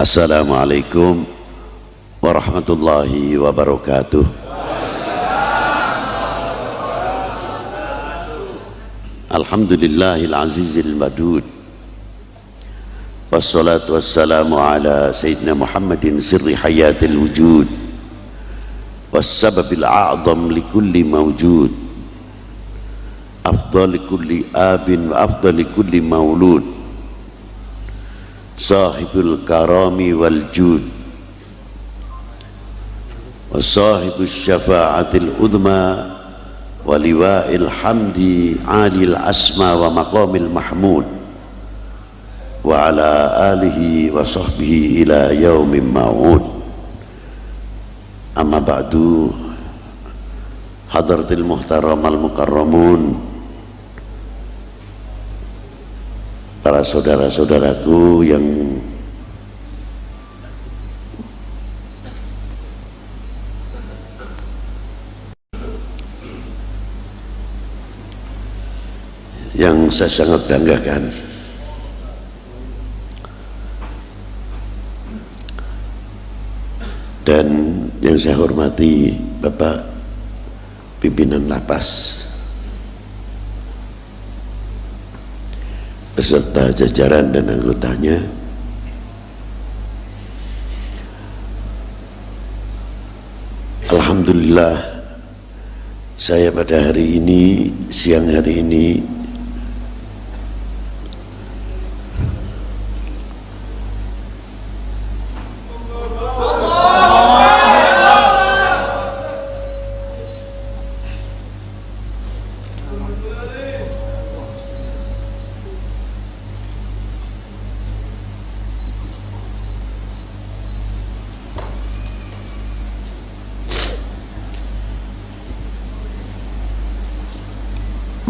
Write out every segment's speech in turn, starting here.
Assalamualaikum warahmatullahi wabarakatuh. Alhamdulillahil azizil madud, wassalatu wassalamu ala sayyidina Muhammadin sirri hayatil wujud, wassababil a'zam likulli mawjud, afdali kulli abin wa afdali kulli maulud, sahibul karami wal jud, wa sahibus syafa'atil udhma wa liwa'il hamdi alil asma wa maqamil mahmud, wa ala alihi wa sahbihi ila yaumin ma'ud. Amma ba'du, hadratil muhtaram al mukarramun, para saudara-saudaraku yang saya sangat banggakan, dan yang saya hormati Bapak Pimpinan Lapas beserta jajaran dan anggotanya. Alhamdulillah, saya pada hari ini, siang hari ini,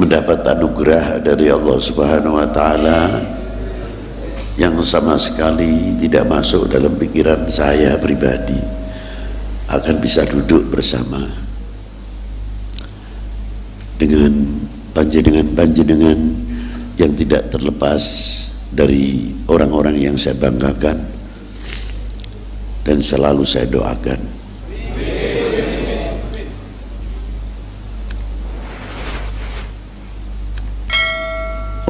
mendapat anugerah dari Allah Subhanahu wa Ta'ala yang sama sekali tidak masuk dalam pikiran saya pribadi akan bisa duduk bersama dengan panjenengan yang tidak terlepas dari orang-orang yang saya banggakan dan selalu saya doakan.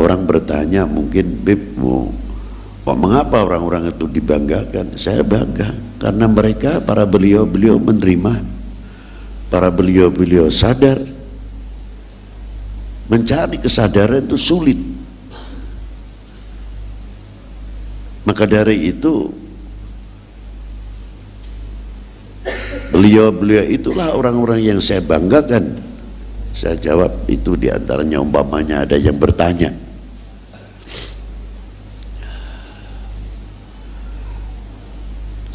Orang bertanya mungkin, Bib, kok mengapa orang-orang itu dibanggakan? Saya bangga karena mereka, para beliau-beliau menerima, para beliau-beliau sadar. Mencari kesadaran itu sulit. Maka dari itu beliau-beliau itulah orang-orang yang saya banggakan. Saya jawab itu diantaranya, umpamanya ada yang bertanya,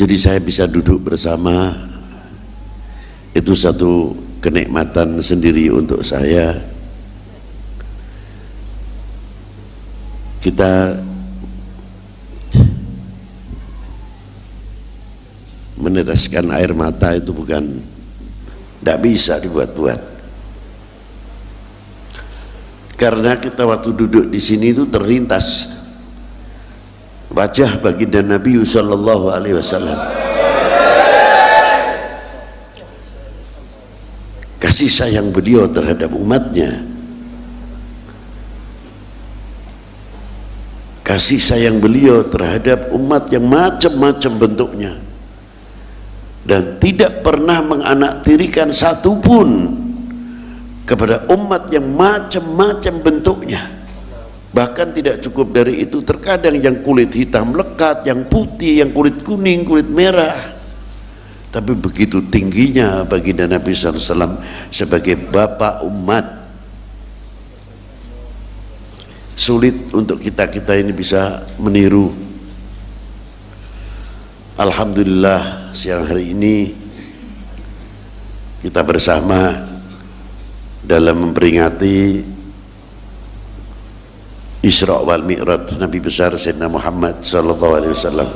jadi saya bisa duduk bersama, itu satu kenikmatan sendiri untuk saya. Kita meneteskan air mata itu bukan, tidak bisa dibuat-buat. Karena kita waktu duduk di sini itu terlintas wajah baginda Nabi sallallahu alaihi wasallam, kasih sayang beliau terhadap umatnya, kasih sayang beliau terhadap umat yang macam-macam bentuknya, dan tidak pernah menganaktirikan satupun kepada umat yang macam-macam bentuknya. Bahkan tidak cukup dari itu, terkadang yang kulit hitam lekat, yang putih, yang kulit kuning, kulit merah. Tapi begitu tingginya baginda Nabi SAW sebagai bapak umat, sulit untuk kita ini bisa meniru. Alhamdulillah, siang hari ini kita bersama dalam memperingati Isra wal Mi'raj Nabi besar Sayyidina Muhammad sallallahu alaihi wasallam.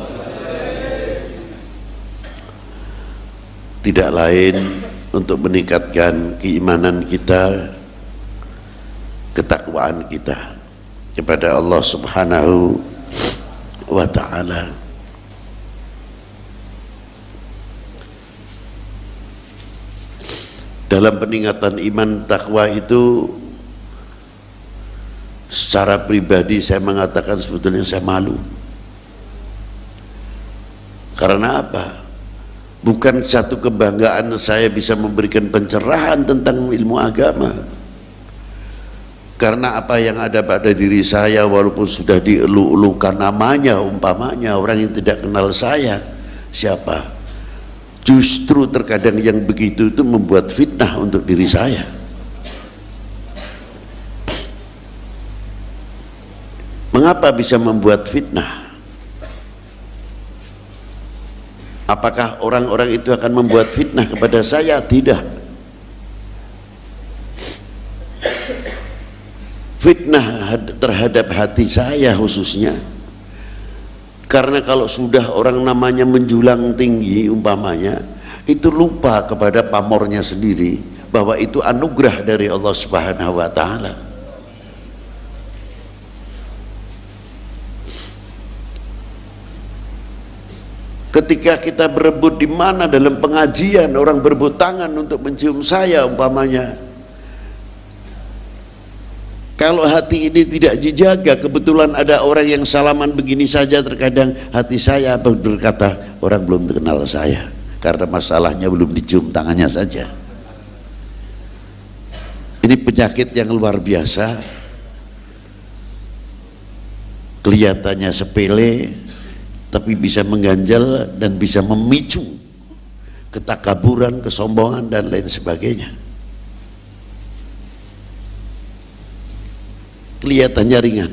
Tidak lain untuk meningkatkan keimanan kita, ketakwaan kita kepada Allah Subhanahu wa ta'ala. dalam peningkatan iman takwa itu secara pribadi saya mengatakan sebetulnya saya malu. Karena apa? Bukan satu kebanggaan saya bisa memberikan pencerahan tentang ilmu agama, karena apa yang ada pada diri saya walaupun sudah dielu-elukan namanya, umpamanya orang yang tidak kenal saya siapa, justru terkadang yang begitu itu membuat fitnah untuk diri saya. Mengapa bisa membuat fitnah? Apakah orang-orang itu akan membuat fitnah kepada saya? Tidak. Fitnah terhadap hati saya khususnya, karena kalau sudah orang namanya menjulang tinggi umpamanya, itu lupa kepada pamornya sendiri bahwa itu anugerah dari Allah Subhanahu wa taala. Ketika kita berebut di mana dalam pengajian orang berebut tangan untuk mencium saya umpamanya, kalau hati ini tidak dijaga, kebetulan ada orang yang salaman begini saja, terkadang hati saya berkata orang belum kenal saya karena masalahnya belum dicium tangannya saja. Ini penyakit yang luar biasa, kelihatannya sepele tapi bisa mengganjal dan bisa memicu ketakaburan, kesombongan dan lain sebagainya. Kelihatannya ringan,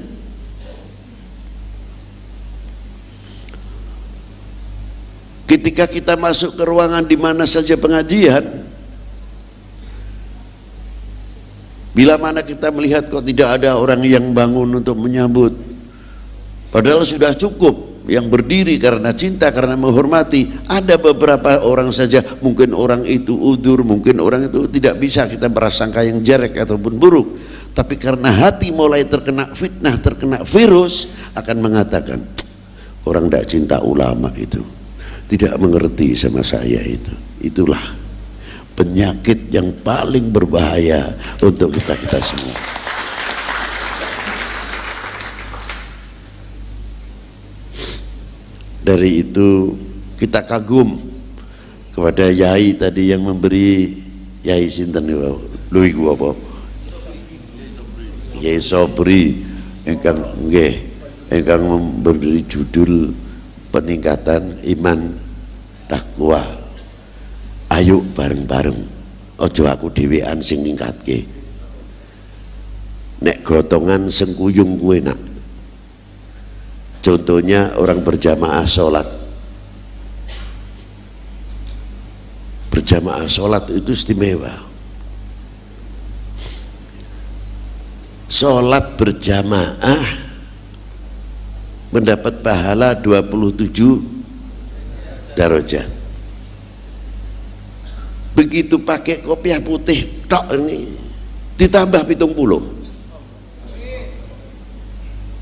ketika kita masuk ke ruangan di mana saja pengajian, bila mana kita melihat kok tidak ada orang yang bangun untuk menyambut, padahal sudah cukup yang berdiri karena cinta, karena menghormati. Ada beberapa orang saja, mungkin orang itu udur, mungkin orang itu tidak bisa kita prasangka yang jelek ataupun buruk, tapi karena hati mulai terkena fitnah, terkena virus, akan mengatakan orang tidak cinta ulama itu, tidak mengerti sama saya itu. Itulah penyakit yang paling berbahaya untuk kita semua. Dari itu kita kagum kepada Yai tadi yang memberi, Yai sinten lho iku apa? Yai Sobri ingkang memberi judul peningkatan iman takwa. Ayo bareng-bareng, ojo aku dhewean sing ningkatke. Nek gotongan sengkuyung kuwe nak. Contohnya orang berjamaah sholat. Berjamaah sholat itu istimewa. Sholat berjamaah mendapat pahala 27 darajat. Begitu pakai kopiah putih tok ini ditambah 70.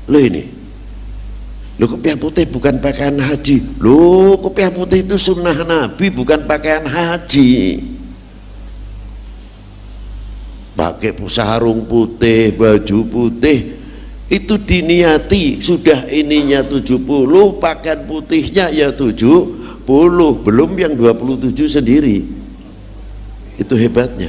Loh ini, loh kopiah putih bukan pakaian haji. Loh kopiah putih itu sunnah Nabi, bukan pakaian haji. Pakai sarung putih, baju putih itu diniati sudah ininya 70, pakaian putihnya ya 70, belum yang 27 sendiri. Itu hebatnya.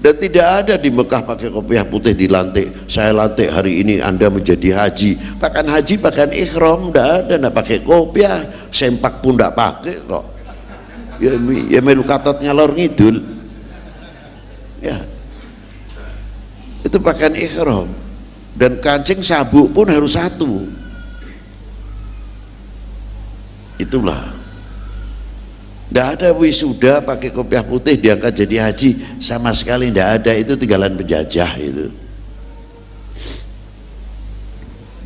Dan tidak ada di Mekah pakai kopiah putih dilantik, saya lantik hari ini Anda menjadi haji. Pakaian haji, pakaian ikhram, tidak ada, tidak pakai kopiah, sempak pun tidak pakai kok. Ya melu katot ngalor ngidul. Ya, itu pakaian ikhram. Dan kancing sabuk pun harus satu. Itulah. Tidak ada wisuda pakai kopiah putih diangkat jadi haji, sama sekali tidak ada. Itu tinggalan penjajah itu.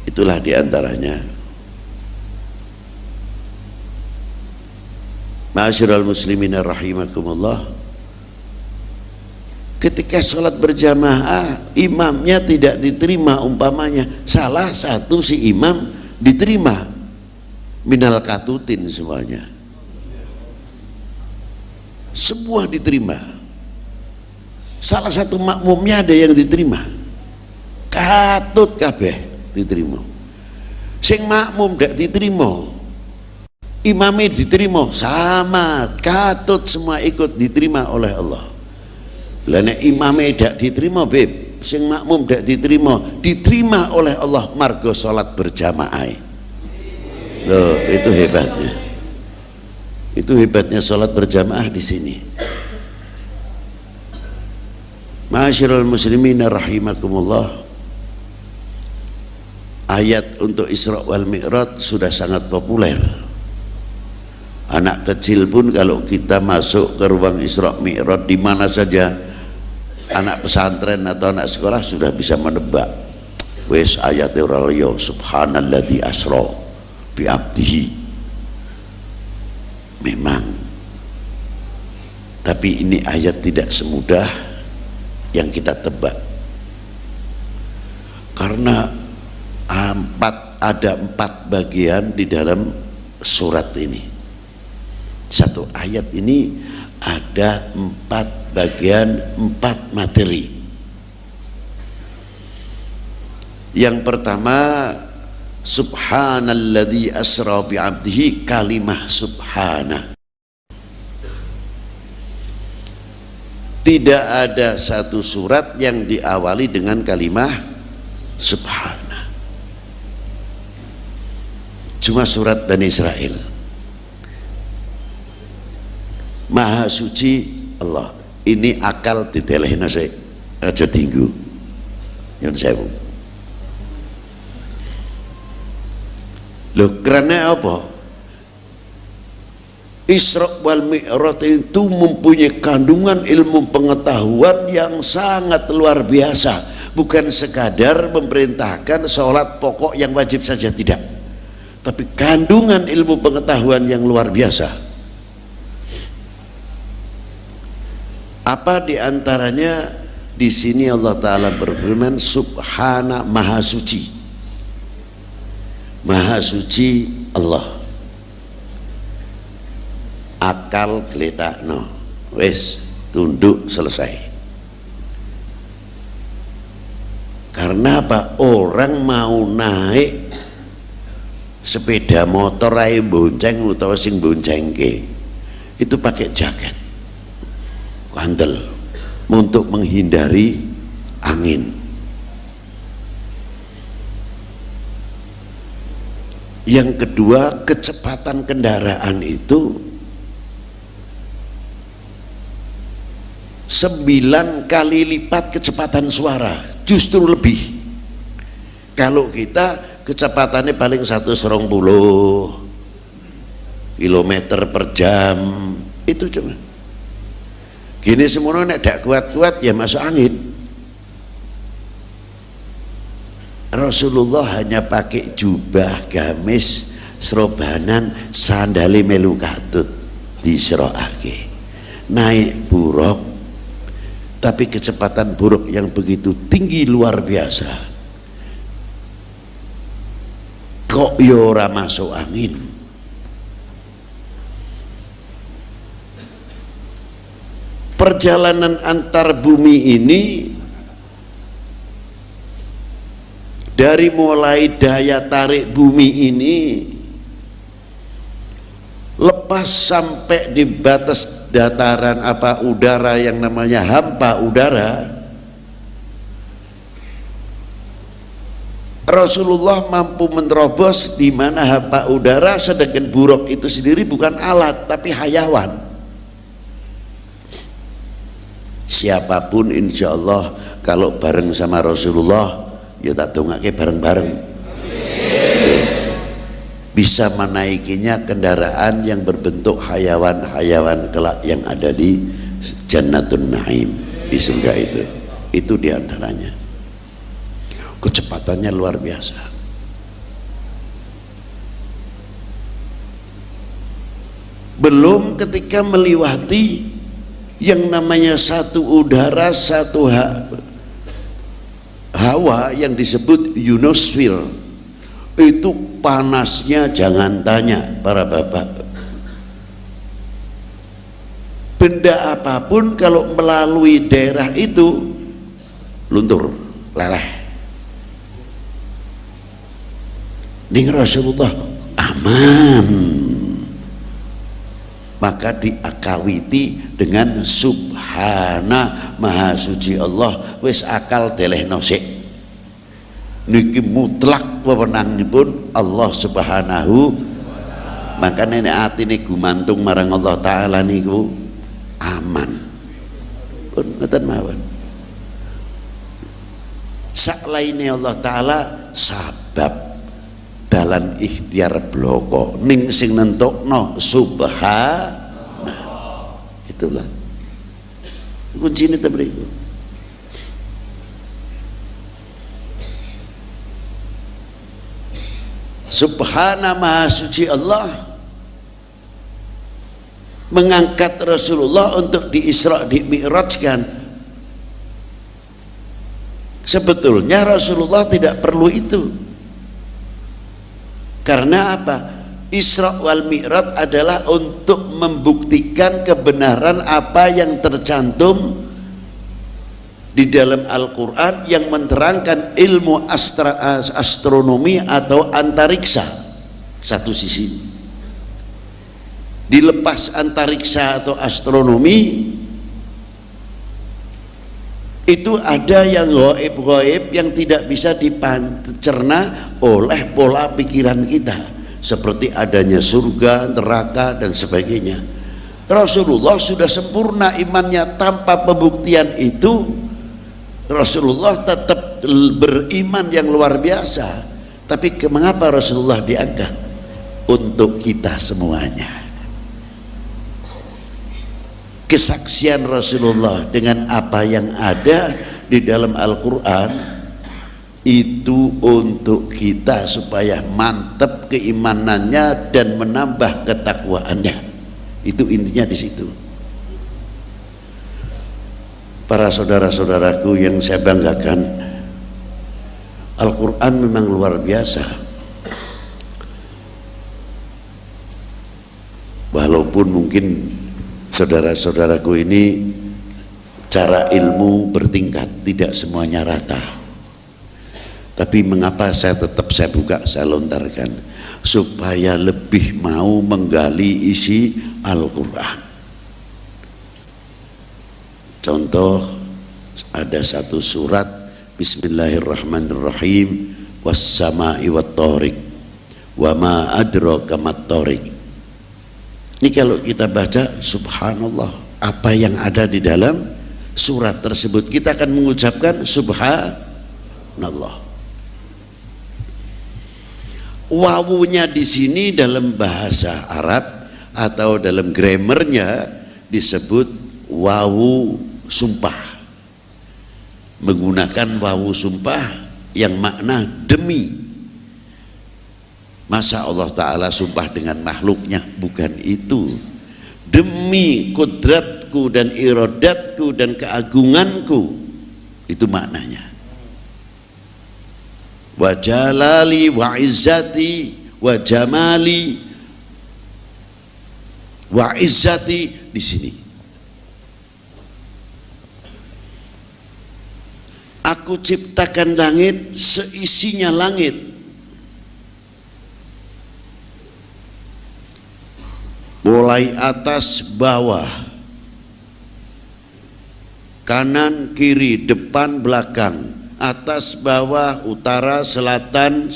Itulah diantaranya. Ma'asyiral muslimin rahimakumullah, ketika sholat berjamaah imamnya tidak diterima, umpamanya salah satu si imam diterima, minal katutin semuanya, semua diterima. salah satu makmumnya ada yang diterima, katut kabeh diterima. Sing makmum ndak diterima, imamnya diterima, sama katut semua ikut diterima oleh Allah. Lah nek imamnya ndak diterima beb, sing makmum ndak diterima oleh Allah margo salat berjamaah. Loh, itu hebatnya. Itu hebatnya salat berjamaah di sini. Ma'asyiral muslimin rahimakumullah. Ayat untuk Isra wal Mi'raj sudah sangat populer. Anak kecil pun kalau kita masuk ke ruang Isra Mi'raj di mana saja, anak pesantren atau anak sekolah sudah bisa menebak. Wes ayat ora liya, subhanalladzi asra bi abdihi. Memang, tapi ini ayat tidak semudah yang kita tebak, karena ada empat bagian di dalam surat ini. Satu ayat ini ada 4 bagian, 4 materi. Yang pertama, subhanalladzi asra bi abdihi, kalimah subhana. Tidak ada satu surat yang diawali dengan kalimah subhana. Cuma surat Bani Israel. Maha suci Allah. Ini akal ditelehna sik aja tinggu. Nyun sewu. Loh, karena apa? Isra wal Mi'raj itu mempunyai kandungan ilmu pengetahuan yang sangat luar biasa. Bukan sekadar memerintahkan sholat pokok yang wajib saja, tidak, tapi kandungan ilmu pengetahuan yang luar biasa. Apa diantaranya? Di sini Allah Ta'ala berfirman, subhana, maha suci. Maha suci Allah. Akal gletakno, wes tunduk, selesai. Karena apa? Orang mau naik sepeda motor ae bonceng utawa sing boncengke itu pakai jaket kandel untuk menghindari angin. Yang kedua, kecepatan kendaraan itu 9 kali lipat kecepatan suara, justru lebih. Kalau kita kecepatannya paling 120 km per jam, itu cuma gini semuanya. Nek dak kuat-kuat ya masuk angin. Rasulullah hanya pakai jubah, gamis, serobanan, sandali melu katut diserokake, naik buruk, tapi kecepatan buruk yang begitu tinggi luar biasa, kok yo ora masuk angin. Perjalanan antar bumi ini dari mulai daya tarik bumi ini lepas sampai di batas dataran udara yang namanya hampa udara, Rasulullah mampu menerobos di mana hampa udara, sedangkan buruk itu sendiri bukan alat tapi hayawan. Siapapun insya Allah kalau bareng sama Rasulullah ya tak dongake bareng-bareng, bisa menaikinya kendaraan yang berbentuk hayawan-hayawan kelak yang ada di Jannatun Naim, di surga itu diantaranya. Kecepatannya luar biasa. Belum ketika melewati yang namanya satu udara, satu hawa yang disebut ionosfer, itu panasnya jangan tanya para bapak. benda apapun kalau melalui daerah itu luntur, leleh. Ning Rasulullah aman, maka diakawiti dengan subhana maha suci Allah. Wis akal delehno sik, niki mutlak wewenangipun Allah subhanahu. Maka nenek atine gumantung marang Allah taala niku aman pun ngoten mawon. Saklaine Allah taala sabab dalan ikhtiar bloko ning sing nentokno subhana. Itulah kuncine ta mriku. Subhana maha suci Allah mengangkat Rasulullah untuk di Isra di Mi'rajkan. Sebetulnya Rasulullah tidak perlu itu. Karena apa? Isra wal Mi'raj adalah untuk membuktikan kebenaran apa yang tercantum di dalam Al-Quran yang menerangkan ilmu astronomi atau antariksa. Satu sisi dilepas antariksa atau astronomi itu ada yang gaib-gaib yang tidak bisa dicerna oleh pola pikiran kita, seperti adanya surga, neraka dan sebagainya. Rasulullah sudah sempurna imannya. Tanpa pembuktian itu Rasulullah tetap beriman yang luar biasa. Tapi mengapa Rasulullah diangkat? Untuk kita semuanya. Kesaksian Rasulullah dengan apa yang ada di dalam Al-Quran itu untuk kita supaya mantap keimanannya dan menambah ketakwaannya. Itu intinya di situ. Para saudara-saudaraku yang saya banggakan, Al-Quran memang luar biasa. Walaupun mungkin saudara-saudaraku ini cara ilmu bertingkat, tidak semuanya rata. Tapi mengapa saya buka, saya lontarkan, supaya lebih mau menggali isi Al-Quran. Contoh, ada satu surat Bismillahirrahmanirrahim, was-sama'i wat-thariq wa ma adraka mat-thariq. Ini kalau kita baca, subhanallah, apa yang ada di dalam surat tersebut, kita akan mengucapkan subhanallah. Wawunya di sini dalam bahasa Arab atau dalam grammarnya disebut wawu sumpah, menggunakan wawu sumpah yang makna demi. Masa Allah Ta'ala sumpah dengan makhluknya? Bukan itu. Demi kudratku dan iradatku dan keagunganku, itu maknanya. Wa jalali wa izzati wa jamali wa izzati di sini. Aku ciptakan langit seisinya langit, mulai atas bawah, kanan kiri, depan belakang, atas bawah, utara selatan,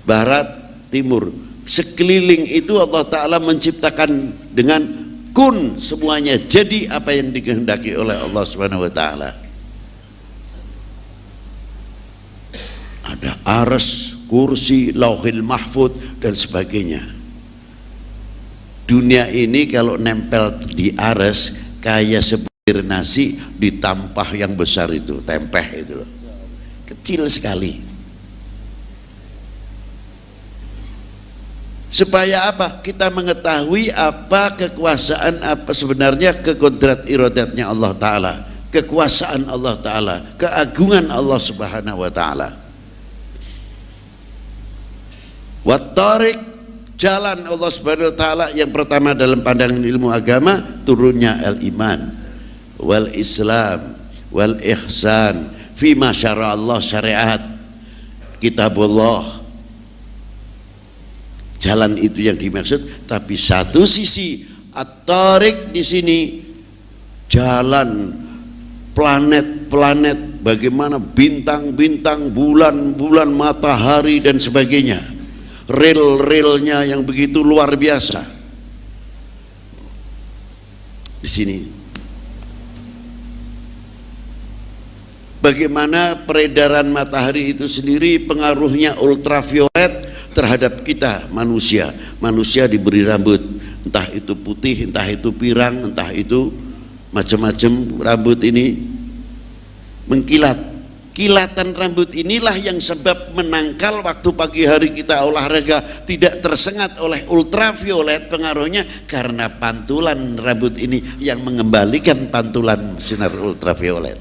barat timur, sekeliling itu Allah Ta'ala menciptakan dengan kun, semuanya jadi apa yang dikehendaki oleh Allah Subhanahu wa Ta'ala. Ada arsy, kursi, lauhil mahfud dan sebagainya. Dunia ini kalau nempel di arsy kayak sebutir nasi ditampah yang besar itu, tempeh itu loh, kecil sekali. Supaya apa? Kita mengetahui apa kekuasaan, apa sebenarnya kekodrat iradatnya Allah Ta'ala, kekuasaan Allah Ta'ala, keagungan Allah Subhanahu wa Ta'ala. Wat-tariq, jalan Allah Subhanahu wa taala yang pertama dalam pandangan ilmu agama, turunnya al-iman wal Islam wal ihsan fima syara Allah, syariat kitabullah. Jalan itu yang dimaksud, tapi satu sisi at-tariq di sini jalan planet-planet, bagaimana bintang-bintang, bulan-bulan, matahari dan sebagainya, rel-relnya yang begitu luar biasa. Di sini bagaimana peredaran matahari itu sendiri, pengaruhnya ultraviolet terhadap kita manusia. Manusia diberi rambut, entah itu putih, entah itu pirang, entah itu macam-macam rambut ini mengkilat. Kilatan rambut inilah yang sebab menangkal waktu pagi hari kita olahraga tidak tersengat oleh ultraviolet pengaruhnya, karena pantulan rambut ini yang mengembalikan pantulan sinar ultraviolet.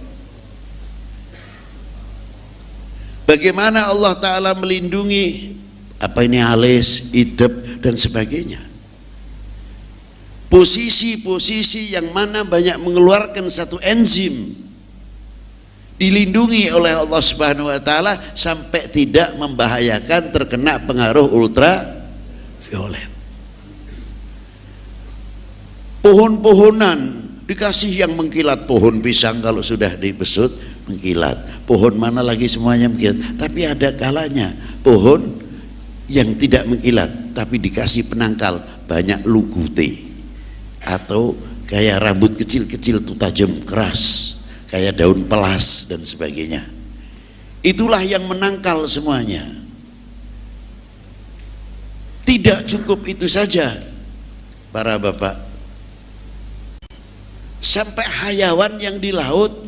Bagaimana Allah Ta'ala melindungi apa ini, alis, idep dan sebagainya. Posisi-posisi yang mana banyak mengeluarkan satu enzim dilindungi oleh Allah Subhanahu wa taala sampai tidak membahayakan terkena pengaruh ultraviolet. Pohon-pohonan dikasih yang mengkilat, pohon pisang kalau sudah dibesut mengkilat, pohon mana lagi semuanya mengkilat, tapi ada kalanya pohon yang tidak mengkilat tapi dikasih penangkal, banyak lugute atau kayak rambut kecil-kecil tuh tajam keras kayak daun pelas dan sebagainya. Itulah yang menangkal semuanya. Tidak cukup itu saja para bapak, sampai hayawan yang di laut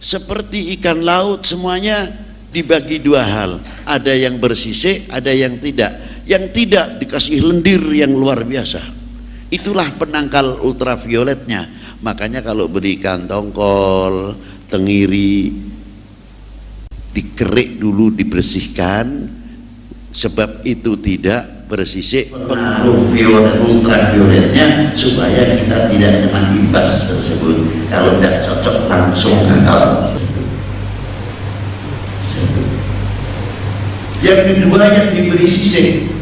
seperti ikan laut semuanya dibagi dua hal, ada yang bersisik, ada yang tidak. Yang tidak dikasih lendir yang luar biasa. Itulah penangkal ultravioletnya. Makanya kalau berikan tongkol, tenggiri, dikerik dulu, dibersihkan, sebab itu tidak bersisik pengaruh ultravioletnya, supaya kita tidak kena imbas tersebut. Kalau tidak cocok langsung gatal. Yang kedua, yang diberi sisik.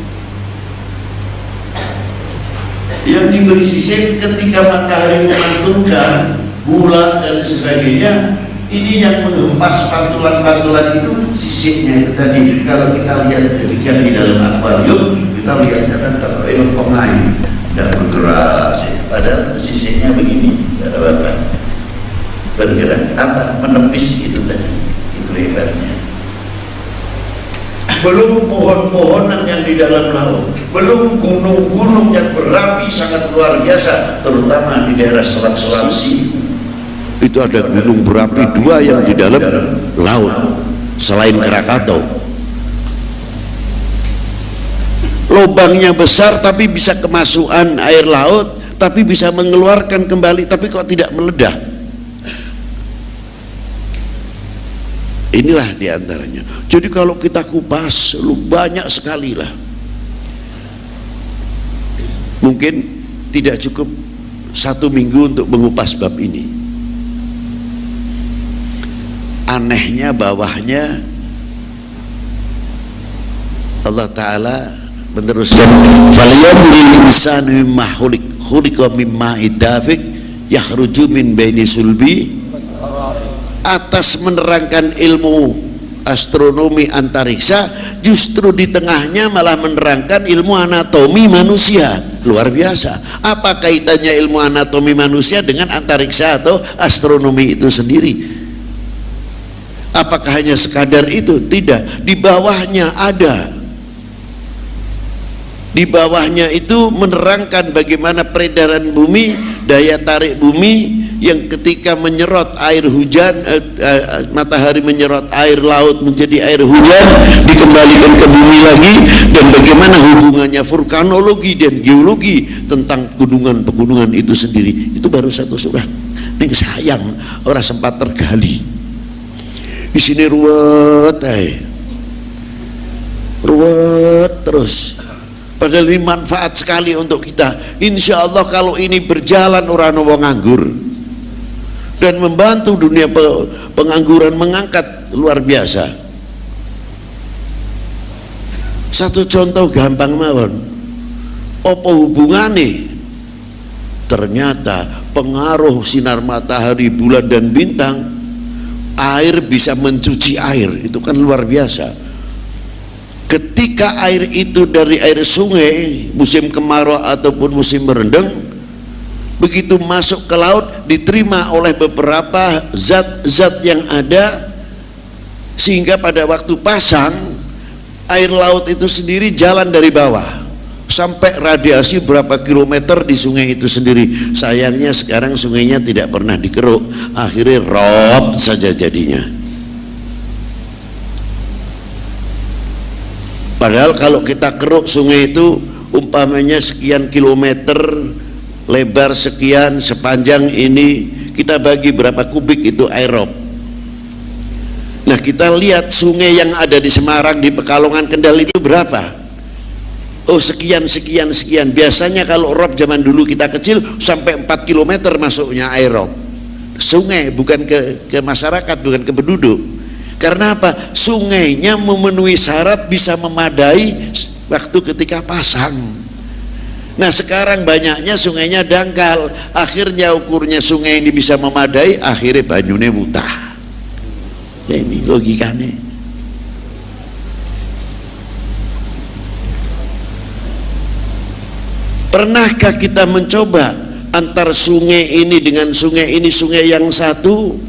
Yang diberi sisik ketika matahari memantulkan bulan dan sebagainya, ini yang menghempas pantulan-pantulan itu sisiknya itu tadi. Kalau kita lihat demikian di dalam akuarium, kita lihatnya kan kalau pengai tidak bergerak, padahal sisiknya begini, ada bapak bergerak, apa menepis itu tadi. Itu hebatnya. Belum pohon-pohonan yang di dalam laut, belum gunung-gunung yang berapi sangat luar biasa, terutama di daerah Selat Sulawesi. Itu ada gunung berapi dua yang di dalam laut selain Krakatau. Lubangnya besar tapi bisa kemasukan air laut, tapi bisa mengeluarkan kembali, tapi kok tidak meledak. Inilah diantaranya. Jadi kalau kita kupas, banyak sekali lah. Mungkin tidak cukup 1 minggu untuk mengupas bab ini. Anehnya bawahnya Allah Ta'ala meneruskan, falyanzuril insanu mimma khuliqa mimma idafik yakhruju min baini sulbi. Atas menerangkan ilmu astronomi antariksa, justru di tengahnya malah menerangkan ilmu anatomi manusia. Luar biasa. Apa kaitannya ilmu anatomi manusia dengan antariksa atau astronomi itu sendiri? Apakah hanya sekadar itu? Tidak. Di bawahnya ada. Di bawahnya itu menerangkan bagaimana peredaran bumi, daya tarik bumi, yang ketika menyerot air hujan, matahari menyerot air laut menjadi air hujan, dikembalikan ke bumi lagi, dan bagaimana hubungannya vulkanologi dan geologi tentang gunungan-pegunungan itu sendiri. Itu baru 1 surat. Ini sayang orang sempat tergali. Di sini ruwet, ruwet terus. Padahal ini manfaat sekali untuk kita. Insya Allah kalau ini berjalan orang wong nganggur dan membantu dunia pengangguran mengangkat, luar biasa. Satu contoh gampang mawon, apa hubungannya? Ternyata pengaruh sinar matahari, bulan dan bintang, air bisa mencuci air, itu kan luar biasa. Ketika air itu dari air sungai musim kemarau ataupun musim merendeng, begitu masuk ke laut diterima oleh beberapa zat-zat yang ada, sehingga pada waktu pasang air laut itu sendiri jalan dari bawah sampai radiasi berapa kilometer di sungai itu sendiri. Sayangnya sekarang sungainya tidak pernah dikeruk, akhirnya rob saja jadinya. Padahal kalau kita keruk sungai itu umpamanya sekian kilometer, lebar sekian, sepanjang ini, kita bagi berapa kubik itu air rob. Nah kita lihat sungai yang ada di Semarang, di Pekalongan, Kendal itu berapa? Oh sekian sekian sekian. Biasanya kalau rob zaman dulu kita kecil sampai 4 km masuknya air rob. Sungai, bukan ke masyarakat, bukan ke penduduk. Karena apa? Sungainya memenuhi syarat bisa memadai waktu ketika pasang. Nah sekarang banyaknya sungainya dangkal, akhirnya ukurnya sungai ini bisa memadai, akhirnya banyune mutah. Nah, ini logikanya. Pernahkah kita mencoba antar sungai ini dengan sungai ini, sungai yang satu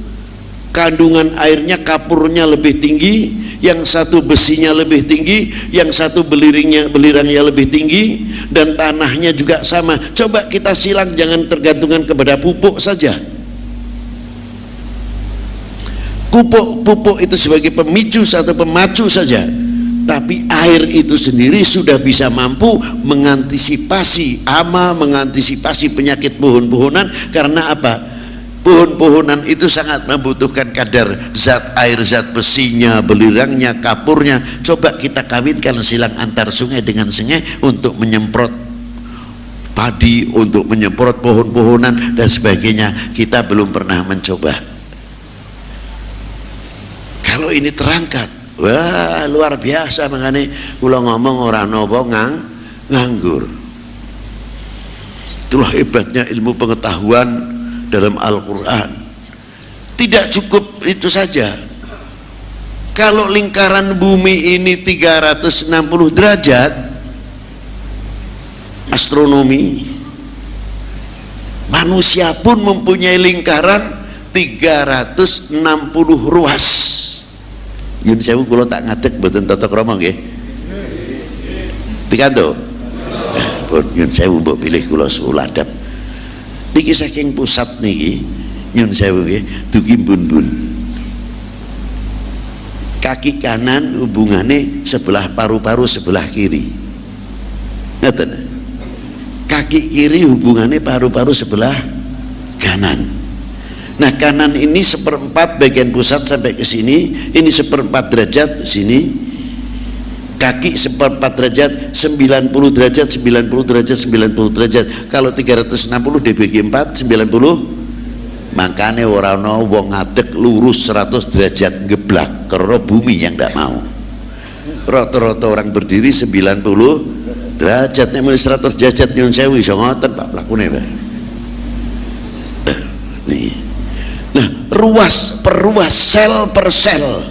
kandungan airnya, kapurnya lebih tinggi, yang satu besinya lebih tinggi, yang satu belirangnya lebih tinggi, dan tanahnya juga sama. Coba kita silang, jangan tergantungan kepada pupuk saja. Pupuk itu sebagai pemicu atau pemacu saja, tapi air itu sendiri sudah bisa mampu mengantisipasi hama, mengantisipasi penyakit pohon-pohonan. Karena apa? Pohon-pohonan itu sangat membutuhkan kadar zat air, zat besinya, belirangnya, kapurnya. Coba kita kawinkan silang antar sungai dengan sungai untuk menyemprot padi, untuk menyemprot pohon-pohonan dan sebagainya. Kita belum pernah mencoba. Kalau ini terangkat, wah luar biasa. Makanya kula ngomong orang nopo nganggur. Itulah hebatnya ilmu pengetahuan dalam Al-Quran. Tidak cukup itu saja. Kalau lingkaran bumi ini 360 derajat astronomi, manusia pun mempunyai lingkaran 360 ruas. Yun sewu kula tak ngadeg mboten tata krama nggih. Pikanto? Pun yun sewu mbok pilih kula suladap. Niki saking pusat niki nyun sewu nggih, dugi bun-bun. Kaki kanan hubungannya sebelah paru-paru sebelah kiri. Ngeten. Kaki kiri hubungannya paru-paru sebelah kanan. Nah kanan ini 1/4 bagian pusat sampai ke sini, ini 1/4 derajat sini. Kaki 1/4 derajat, 90 derajat, 90 derajat, 90 derajat. Kalau 360 dibagi 4, 90. Makanya orang wong ngadeg lurus 100 derajat geblak karena bumi yang tidak mau. Rata-rata orang berdiri 90 derajat. Nek mulai 100 derajat nyun sewu iso ngoten Pak lakune Pak. Nih. Nah, ruas per ruas, sel per sel.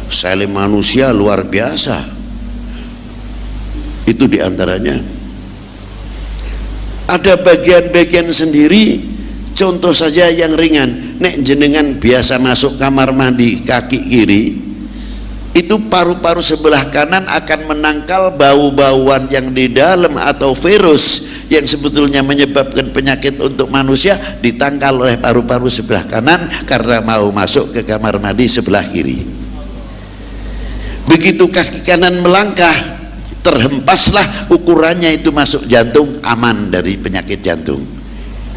Sel manusia luar biasa. Itu diantaranya. Ada bagian-bagian sendiri. Contoh saja yang ringan. Nek jenengan biasa masuk kamar mandi kaki kiri, itu paru-paru sebelah kanan akan menangkal bau-bauan yang di dalam atau virus yang sebetulnya menyebabkan penyakit untuk manusia, ditangkal oleh paru-paru sebelah kanan karena mau masuk ke kamar mandi sebelah kiri. Begitu kaki kanan melangkah, terhempaslah ukurannya itu masuk jantung, aman dari penyakit jantung.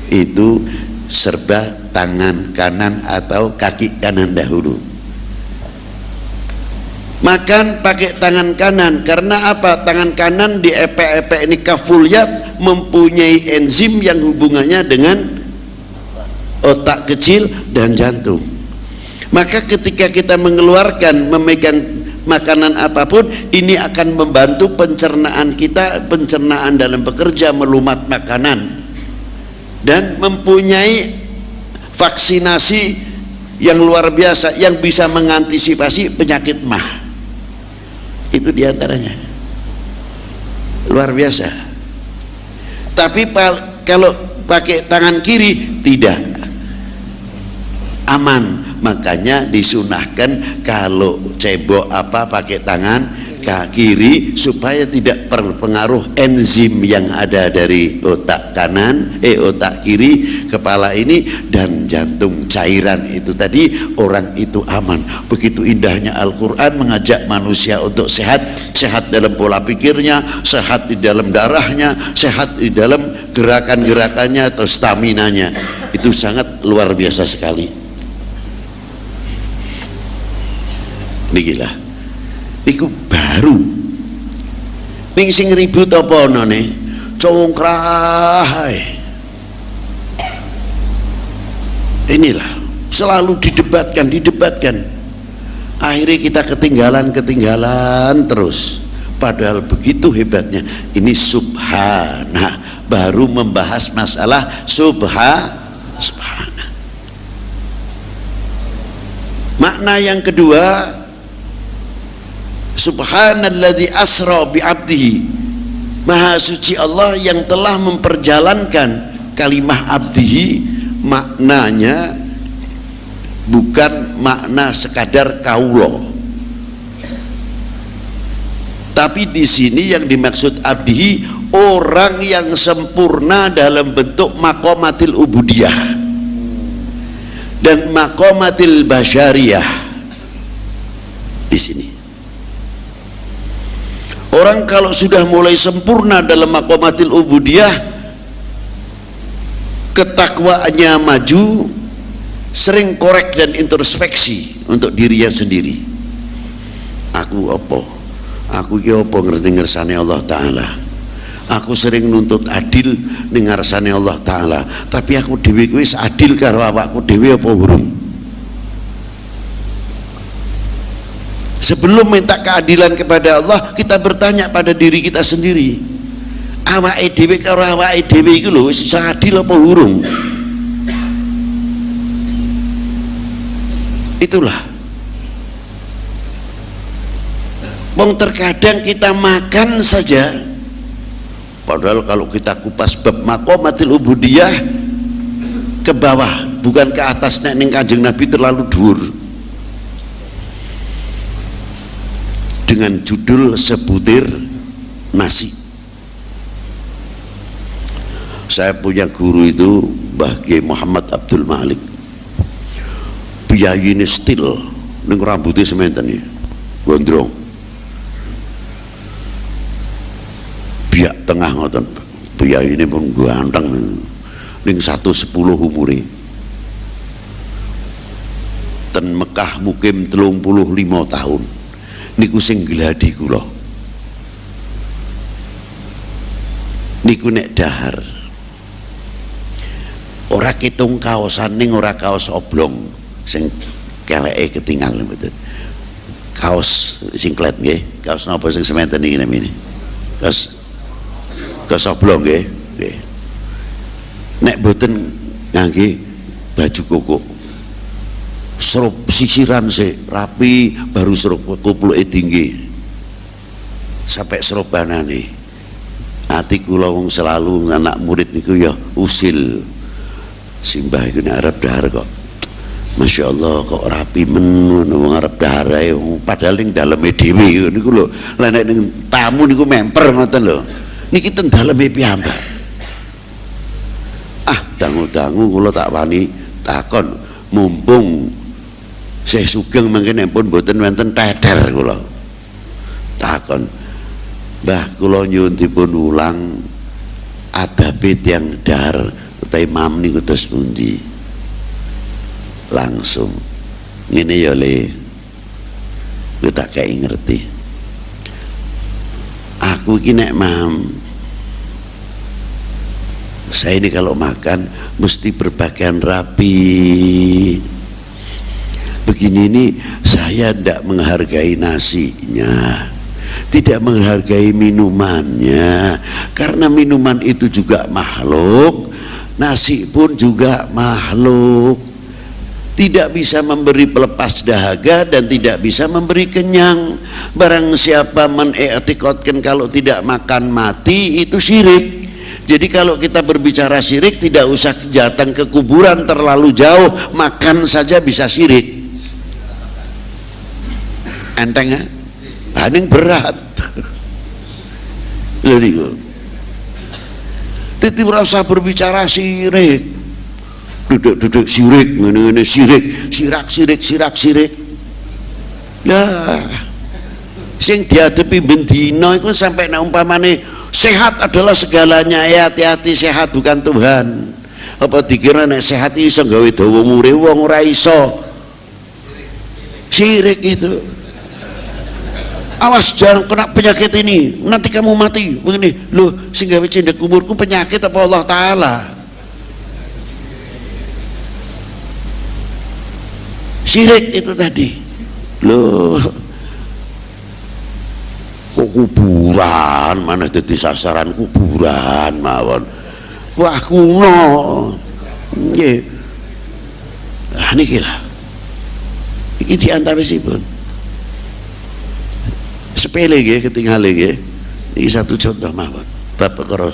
Itu serba tangan kanan atau kaki kanan dahulu. Makan pakai tangan kanan. Karena apa? Tangan kanan di epek-epek ini kafuliyat mempunyai enzim yang hubungannya dengan otak kecil dan jantung. Maka ketika kita mengeluarkan, memegang makanan apapun, ini akan membantu pencernaan kita, pencernaan dalam bekerja, melumat makanan, dan mempunyai vaksinasi yang luar biasa yang bisa mengantisipasi penyakit mah. Itu diantaranya luar biasa. Tapi kalau pakai tangan kiri tidak aman. Makanya disunahkan kalau cebok apa pakai tangan kiri supaya tidak berpengaruh enzim yang ada dari otak kanan, otak kiri, kepala ini dan jantung, cairan itu tadi, orang itu aman. Begitu indahnya Al-Quran mengajak manusia untuk sehat, sehat dalam pola pikirnya, sehat di dalam darahnya, sehat di dalam gerakan-gerakannya atau staminanya. Itu sangat luar biasa sekali. Nikilah niku baru ning sing ribut apa nane congkrah. Inilah selalu didebatkan, akhirnya kita ketinggalan terus, padahal begitu hebatnya. Ini subhana, baru membahas masalah subhana. Makna yang kedua, subhanalladzi asra bi abdihi, maha suci Allah yang telah memperjalankan kalimah abdihi. Maknanya bukan makna sekadar kaulo, tapi di sini yang dimaksud abdihi orang yang sempurna dalam bentuk maqamatil ubudiyah dan maqamatil basyariyah. Di sini orang kalau sudah mulai sempurna dalam maqamatil ubudiyah, ketakwaannya maju, sering korek dan introspeksi untuk dirinya sendiri. Aku apa? Aku ki apa ngerti ngersane Allah Ta'ala? Aku sering nuntut adil ning ngarsane Allah Ta'ala, tapi aku dhewe kuwi adil karo awakku dhewe apa urung? Sebelum minta keadilan kepada Allah, kita bertanya pada diri kita sendiri, awake dhewe karo awake dhewe iku lho wis adil apa urung? Itulah. Wong terkadang kita makan saja, padahal kalau kita kupas bab maqamatil ubudiyah ke bawah, bukan ke atas, nek ning Kanjeng Nabi terlalu dhuwur. Dengan judul sebutir nasi. Saya punya guru itu Mbah Kiai Muhammad Abdul Malik. Biayi ini stil ning rambutnya sementen ya, gondrong. Biak tengah ngoten. Biayi ini pun ganteng. Ning 110 umure. Ten Mekah mukim 35 tahun. Niku sing gladi kula. Niku nek dahar ora kitung kaosan ning ora kaos oblong sing keleke ketinggal mboten. Kaos singlet nggih, kaos napa sing sementen iki namine? Kaos oblong nggih. Nggih. Nek mboten ngangge baju koko, serup sisiran sih rapi, baru serup kupluke tinggi sampai serobanane. Ati kula wong selalu anak murid niku ya usil simbah iku nek arep dahar kok Masya Allah kok rapi men wong arep dahar ae, padahal ning daleme dhewe niku lho, lha nek ning tamu niku memper ngoten lho, niki ten daleme piyambak. Dangu-dangu kula tak wani takon, mumpung Syekh Sugeng mangke pun mboten wonten teder kula takon, Mbah kula nyuwun dipun ulang adabe tiyang dahar utawi imam niku terus pundi? Langsung ngene ya Le, Gue tak kayak ngerti. Aku ini nek mam, saya ini kalau makan mesti berpakaian rapi. Begini ini saya tidak menghargai nasinya, tidak menghargai minumannya, karena minuman itu juga makhluk, nasi pun juga makhluk, tidak bisa memberi pelepas dahaga dan tidak bisa memberi kenyang. Barang siapa menetikotkan kalau tidak makan mati, itu syirik. Jadi kalau kita berbicara syirik, tidak usah datang ke kuburan terlalu jauh, makan saja bisa syirik. Enteng ya? Ini berat. Titi rasa berbicara syirik, duduk syirik, ini syirik, sirak. Lah, sing dihadapi bendino itu sampai nak umpamane sehat adalah segalanya. Ya hati-hati, sehat bukan Tuhan. Apa dikira nek sehat iso gawe dawa umure wong, ora iso. Syirik itu. Awas jangan kena penyakit ini, nanti kamu mati. Begini, loh sing gawe cendek kuburku penyakit apa Allah Ta'ala? Syirik itu tadi. Loh, kok kuburan, mana jadi sasaran kuburan mawon. Wah kuno. Nggih. Ah niki lah. Iki diantawisipun. Sepele nggih, ketinggalan nggih. Iki satu contoh mawon. Bab perkara